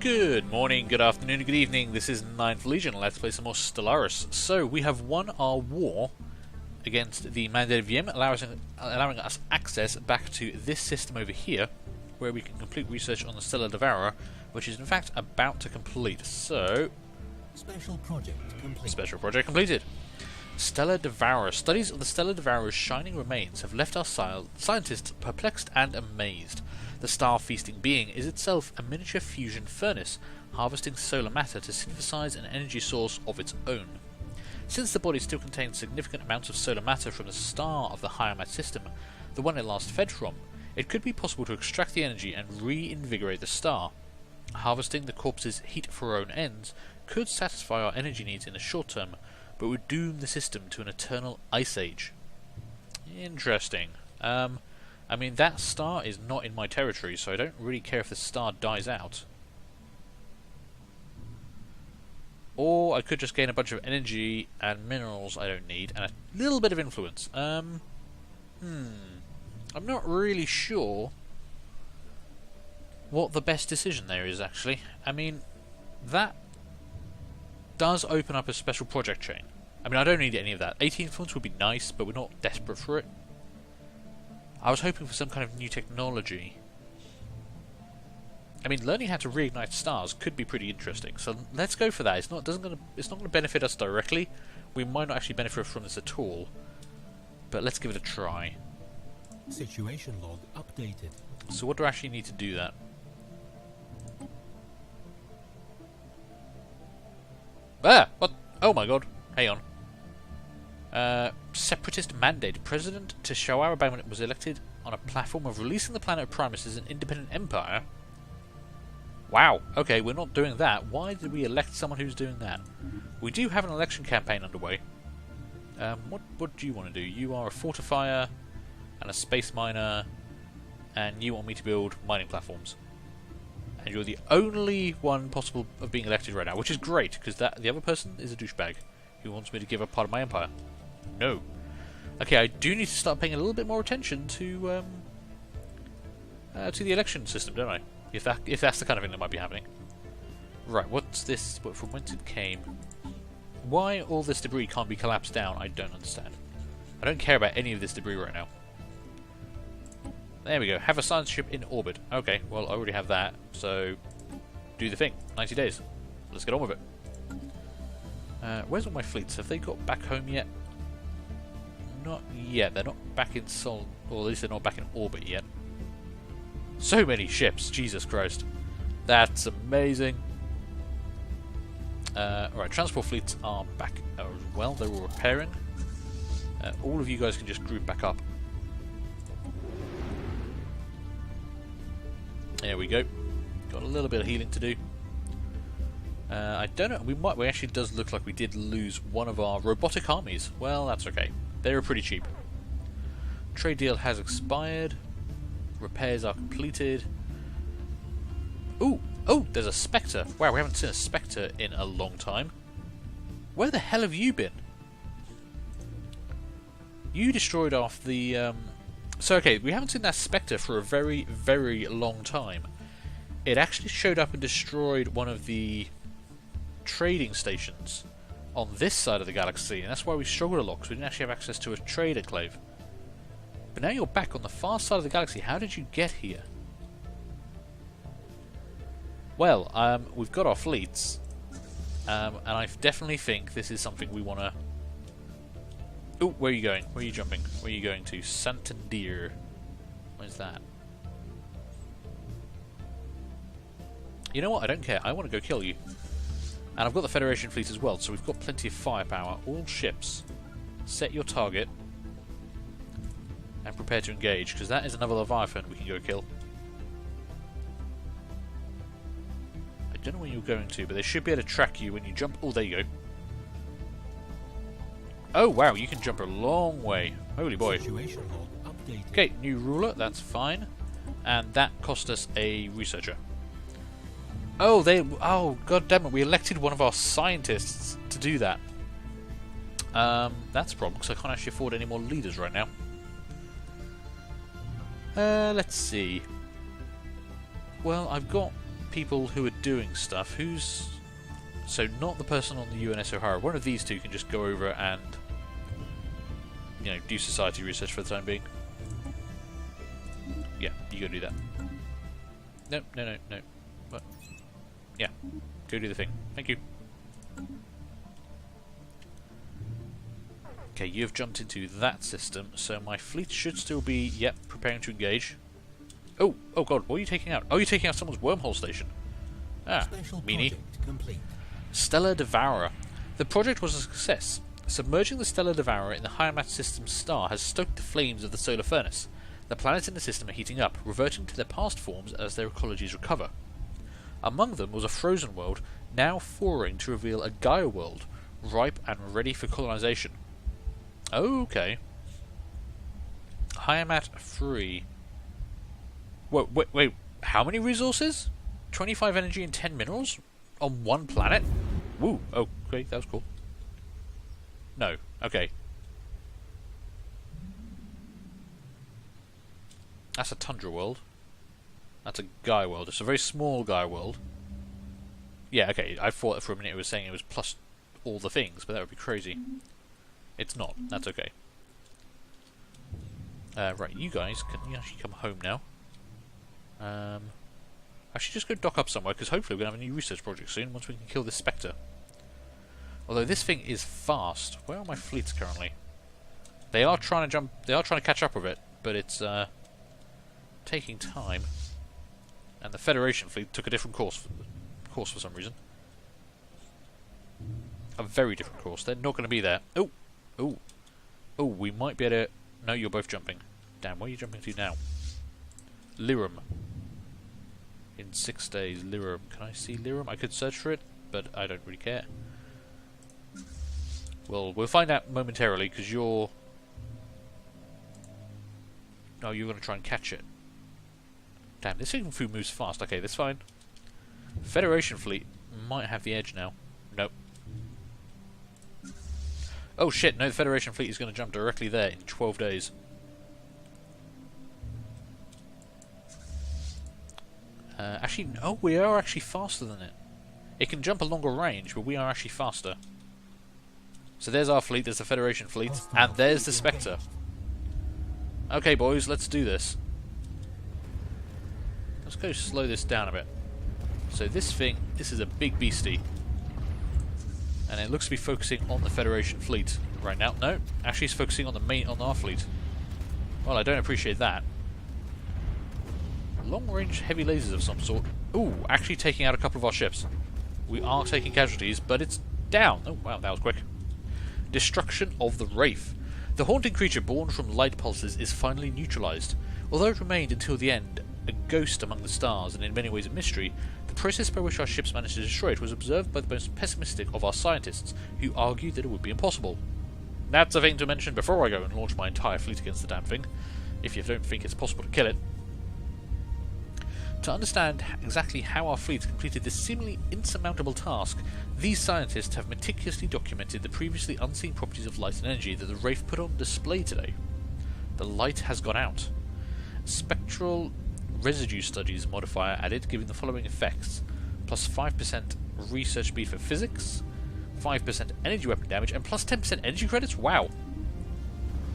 Good morning, good afternoon, good evening. This is 9th Legion. Let's play some more Stellaris. So, we have won our war against the mandated VM, allowing us access back to this system over here, where we can complete research on the Stellar Devourer, which is in fact about to complete. So, Special project complete. Special project completed. Stellar Devourer. Studies of the Stellar Devourer's shining remains have left our scientists perplexed and amazed. The star-feasting being is itself a miniature fusion furnace, harvesting solar matter to synthesize an energy source of its own. Since the body still contains significant amounts of solar matter from the star of the Hyamat system, the one it last fed from, it could be possible to extract the energy and reinvigorate the star. Harvesting the corpse's heat for our own ends could satisfy our energy needs in the short term, but would doom the system to an eternal ice age. Interesting. I mean, that star is not in my territory, so I don't really care if the star dies out. Or I could just gain a bunch of energy and minerals I don't need, and a little bit of influence. I'm not really sure what the best decision there is, actually. I mean, that does open up a special project chain. I mean, I don't need any of that. 18 influence would be nice, but we're not desperate for it. I was hoping for some kind of new technology. I mean, learning how to reignite stars could be pretty interesting, so let's go for that. It's not going to benefit us directly. We might not actually benefit from this at all, but let's give it a try. Situation log updated. So what do I actually need to do that? Ah! What? Oh my god. Hang on. Separatist mandate. President Teshawara was elected on a platform of releasing the planet of Primus as an independent empire. Wow. Okay, we're not doing that. Why did we elect someone who's doing that? We do have an election campaign underway. What do you want to do? You are a fortifier and a space miner, and you want me to build mining platforms. And you're the only one possible of being elected right now, which is great, because the other person is a douchebag who wants me to give up part of my empire. No. Okay, I do need to start paying a little bit more attention to the election system, don't I? If that's the kind of thing that might be happening. Right, what's this? From whence it came? Why all this debris can't be collapsed down, I don't understand. I don't care about any of this debris right now. There we go. Have a science ship in orbit. Okay, well, I already have that, so do the thing. 90 days. Let's get on with it. Where's all my fleets? Have they got back home yet? Not yet. They're not back in Sol, or at least they're not back in orbit yet. So many ships. Jesus Christ. That's amazing. Alright, transport fleets are back as well. They're all repairing. All of you guys can just group back up. There we go. Got a little bit of healing to do. I don't know. We actually does look like we did lose one of our robotic armies. Well, that's okay. They were pretty cheap. Trade deal has expired. Repairs are completed. Ooh! Oh, there's a Spectre. Wow, we haven't seen a Spectre in a long time. Where the hell have you been? You destroyed off the... So, okay, we haven't seen that Spectre for a very, very long time. It actually showed up and destroyed one of the trading stations on this side of the galaxy, and that's why we struggled a lot, because we didn't actually have access to a trade enclave. But now you're back on the far side of the galaxy. How did you get here? Well, we've got our fleets, and I definitely think this is something we want to... Oh, where are you going? Where are you jumping? Where are you going to? Santander. Where's that? You know what? I don't care. I want to go kill you. And I've got the Federation fleet as well, so we've got plenty of firepower. All ships, set your target and prepare to engage, because that is another Leviathan we can go kill. I don't know where you're going to, but they should be able to track you when you jump. Oh, there you go. Oh, wow, you can jump a long way. Holy boy. Okay, new ruler, that's fine. And that cost us a researcher. Oh, god damn it, we elected one of our scientists to do that. That's a problem, because I can't actually afford any more leaders right now. Let's see. Well, I've got people who are doing stuff. Who's... So not the person on the UNS O'Hara. One of these two can just go over and, you know, do society research for the time being. Yeah, you go do that. No, no, no, no. What? Yeah, go do the thing. Thank you. Okay, you've jumped into that system, so my fleet should still be, yep, preparing to engage. Oh, oh god, what are you taking out? Oh, you're taking out someone's wormhole station. Ah, Special meanie. project complete. Stellar Devourer. The project was a success. Submerging the Stellar Devourer in the Hyamat system's star has stoked the flames of the solar furnace. The planets in the system are heating up, reverting to their past forms as their ecologies recover. Among them was a frozen world, now foraying to reveal a Gaia world, ripe and ready for colonization. Okay. Hyamat free. Wait, how many resources? 25 energy and 10 minerals? On one planet? Woo, okay, that was cool. No, okay. That's a tundra world. That's a Gaia world. It's a very small Gaia world. Yeah, okay, I thought for a minute it was saying it was plus all the things, but that would be crazy. It's not, that's okay. Right, you guys, can you actually come home now? Actually just go dock up somewhere, because hopefully we're going to have a new research project soon, once we can kill this Spectre. Although this thing is fast. Where are my fleets currently? They are trying to catch up with it, but it's taking time. And the Federation fleet took a different course for some reason. A very different course. They're not going to be there. Oh! Oh! Oh, we might be able to... No, you're both jumping. Damn, where are you jumping to now? Lyrum. In 6 days, Lyrum. Can I see Lyrum? I could search for it, but I don't really care. Well, we'll find out momentarily, because you're... No, you're going to try and catch it. Damn, this thing food moves fast. Okay, that's fine. Federation fleet might have the edge now. Nope. Oh shit, no, the Federation fleet is going to jump directly there in 12 days. Actually, no, we are actually faster than it. It can jump a longer range, but we are actually faster. So there's our fleet, there's the Federation fleet, and there's the Spectre. Okay, boys, let's do this. Let's go slow this down a bit. So this thing, this is a big beastie. And it looks to be focusing on the Federation fleet right now. No, actually it's focusing on our fleet. Well, I don't appreciate that. Long-range heavy lasers of some sort. Ooh, actually taking out a couple of our ships. We are taking casualties, but it's down. Oh, wow, that was quick. Destruction of the Wraith. The haunting creature born from light pulses is finally neutralized. Although it remained until the end a ghost among the stars and in many ways a mystery, the process by which our ships managed to destroy it was observed by the most pessimistic of our scientists, who argued that it would be impossible. That's a thing to mention before I go and launch my entire fleet against the damn thing, if you don't think it's possible to kill it. To understand exactly how our fleet completed this seemingly insurmountable task, these scientists have meticulously documented the previously unseen properties of light and energy that the Wraith put on display today. The light has gone out. Spectral residue studies modifier added, giving the following effects: plus 5% research speed for physics, 5% energy weapon damage, and plus 10% energy credits? Wow!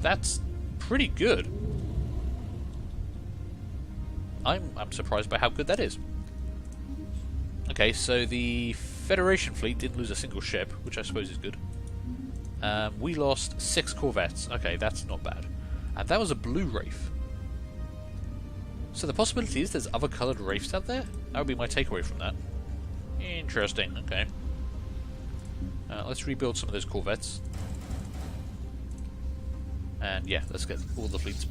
That's pretty good. I'm surprised by how good that is. Okay, so the Federation fleet didn't lose a single ship, which I suppose is good. We lost 6 corvettes. Okay, that's not bad. And that was a blue Wraith. So the possibility is there's other coloured Wraiths out there? That would be my takeaway from that. Interesting, okay. Let's rebuild some of those corvettes. And yeah, let's get all the fleets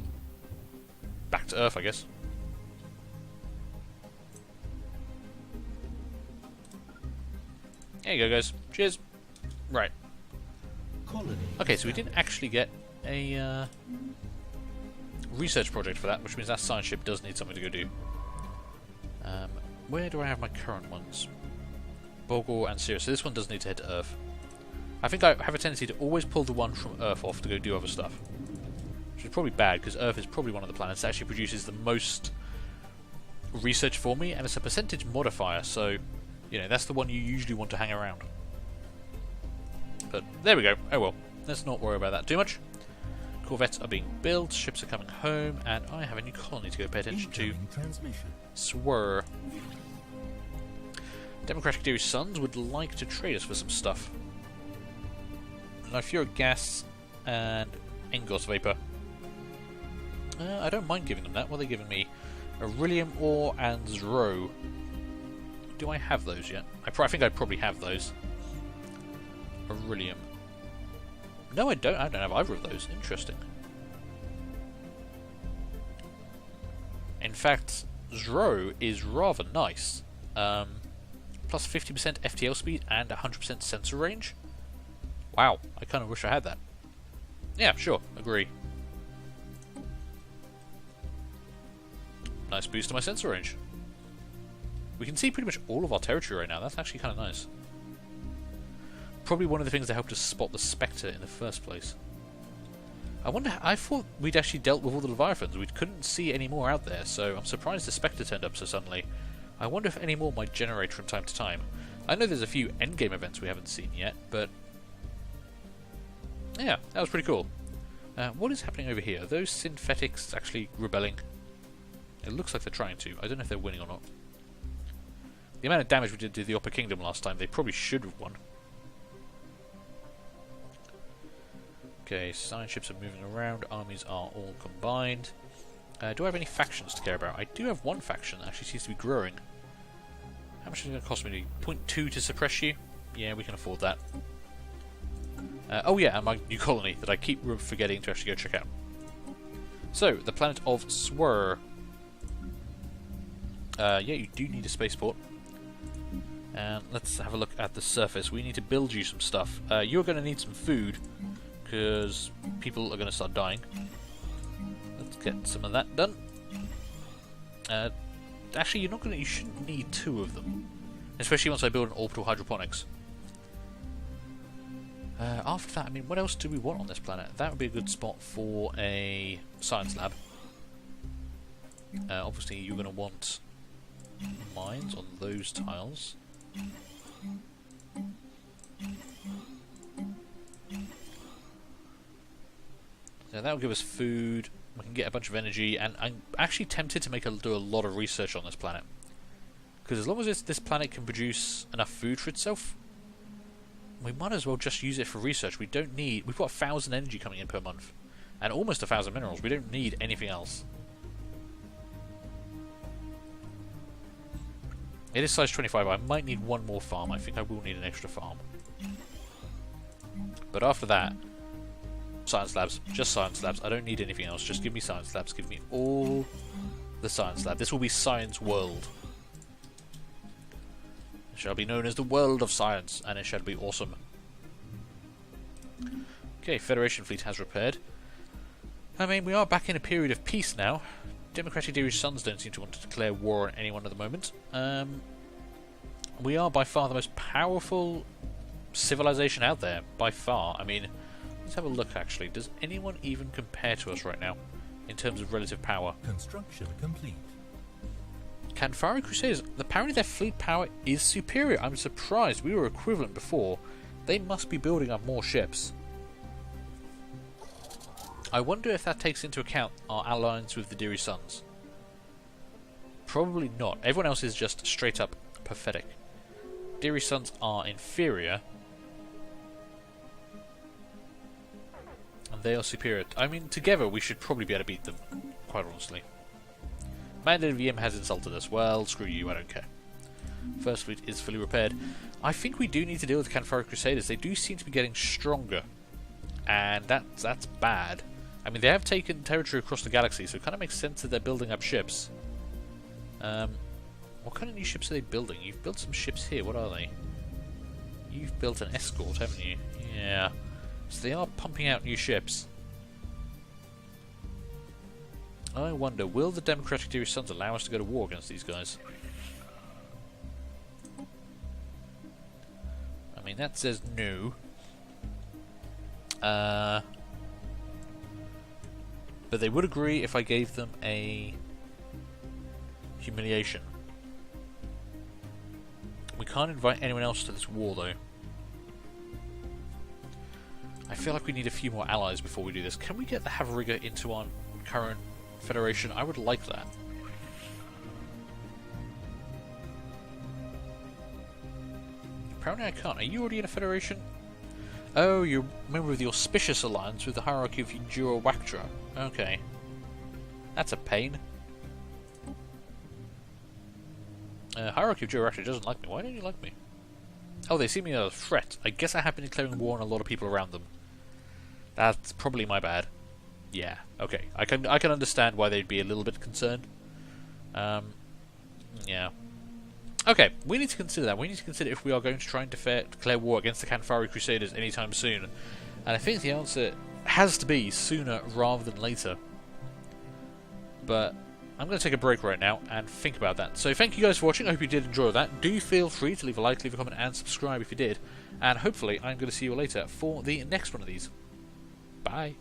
back to Earth, I guess. There you go, guys. Cheers. Right. Okay, so we didn't actually get a research project for that, which means that science ship does need something to go do. Where do I have my current ones? Bogle and Sirius. So this one does need to head to Earth. I think I have a tendency to always pull the one from Earth off to go do other stuff. Which is probably bad, because Earth is probably one of the planets that actually produces the most research for me, and it's a percentage modifier, so, you know, that's the one you usually want to hang around. But there we go. Oh well, let's not worry about that too much. Corvettes are being built, ships are coming home, and I have a new colony to go pay attention to. Swir. Democratic Dairy Sons would like to trade us for some stuff. Niphuric gas and Engos vapor. I don't mind giving them that. What are they giving me? Beryllium ore and Zro. Do I have those yet? I think I probably have those. Beryllium. No, I don't. I don't have either of those. Interesting. In fact, Zro is rather nice. Plus 50% FTL speed and 100% sensor range. Wow, I kind of wish I had that. Yeah, sure, agree. Nice boost to my sensor range. We can see pretty much all of our territory right now. That's actually kind of nice. Probably one of the things that helped us spot the Spectre in the first place. I thought we'd actually dealt with all the Leviathans. We couldn't see any more out there, so I'm surprised the Spectre turned up so suddenly. I wonder if any more might generate from time to time. I know there's a few endgame events we haven't seen yet, but yeah, that was pretty cool. What is happening over here? Are those synthetics actually rebelling? It looks like they're trying to. I don't know if they're winning or not. The amount of damage we did to the Upper Kingdom last time, they probably should have won. Okay, science ships are moving around, armies are all combined. Do I have any factions to care about? I do have one faction that actually seems to be growing. How much is it going to cost me? 0.2 to suppress you? Yeah, we can afford that. Oh yeah, and my new colony that I keep forgetting to actually go check out. So, the planet of Swir. Yeah, you do need a spaceport. And let's have a look at the surface. We need to build you some stuff. You're going to need some food, because people are going to start dying. Let's get some of that done. Actually, you shouldn't need 2 of them, especially once I build an orbital hydroponics. After that, I mean, what else do we want on this planet? That would be a good spot for a science lab. Obviously, you're going to want mines on those tiles. So that will give us food. We can get a bunch of energy, and I'm actually tempted to do a lot of research on this planet, because as long as this planet can produce enough food for itself, we might as well just use it for research. We've got 1,000 energy coming in per month, and almost 1,000 minerals. We don't need anything else. It is size 25. I might need one more farm. I think I will need an extra farm. But after that, science labs. Just science labs. I don't need anything else. Just give me science labs. Give me all the science lab. This will be Science World. It shall be known as the World of Science, and it shall be awesome. Okay, Federation fleet has repaired. I mean, we are back in a period of peace now. Democratic Dairy Sons don't seem to want to declare war on anyone at the moment. We are by far the most powerful civilization out there, by far. I mean, let's have a look actually. Does anyone even compare to us right now in terms of relative power? Construction complete. Canfari Crusaders, apparently their fleet power is superior. I'm surprised. We were equivalent before. They must be building up more ships. I wonder if that takes into account our alliance with the Dairy Sons. Probably not. Everyone else is just straight up pathetic. Dairy Sons are inferior, and they are superior. I mean, together we should probably be able to beat them, quite honestly. Mandate VM has insulted us. Well, screw you, I don't care. First fleet is fully repaired. I think we do need to deal with the Canfari Crusaders. They do seem to be getting stronger, and that's bad. I mean, they have taken territory across the galaxy, so it kind of makes sense that they're building up ships. What kind of new ships are they building? You've built some ships here. What are they? You've built an escort, haven't you? Yeah. So they are pumping out new ships. I wonder, will the Democratic Dairy Sons allow us to go to war against these guys? I mean, that says no. But they would agree if I gave them a Humiliation. We can't invite anyone else to this war, though. I feel like we need a few more allies before we do this. Can we get the Havariga into our current Federation? I would like that. Apparently I can't. Are you already in a Federation? Oh, you're a member of the Auspicious Alliance with the hierarchy of Endura Wactra. Okay. That's a pain. Hierarchy of Endura Wactra doesn't like me. Why don't you like me? Oh, they see me as a threat. I guess I have been declaring war on a lot of people around them. That's probably my bad. Yeah, okay. I can understand why they'd be a little bit concerned. Yeah. Okay, we need to consider that. We need to consider if we are going to try and declare war against the Kanfari Crusaders anytime soon. And I think the answer has to be sooner rather than later. But I'm going to take a break right now and think about that. So thank you guys for watching. I hope you did enjoy that. Do feel free to leave a like, leave a comment, and subscribe if you did. And hopefully I'm going to see you later for the next one of these. Bye.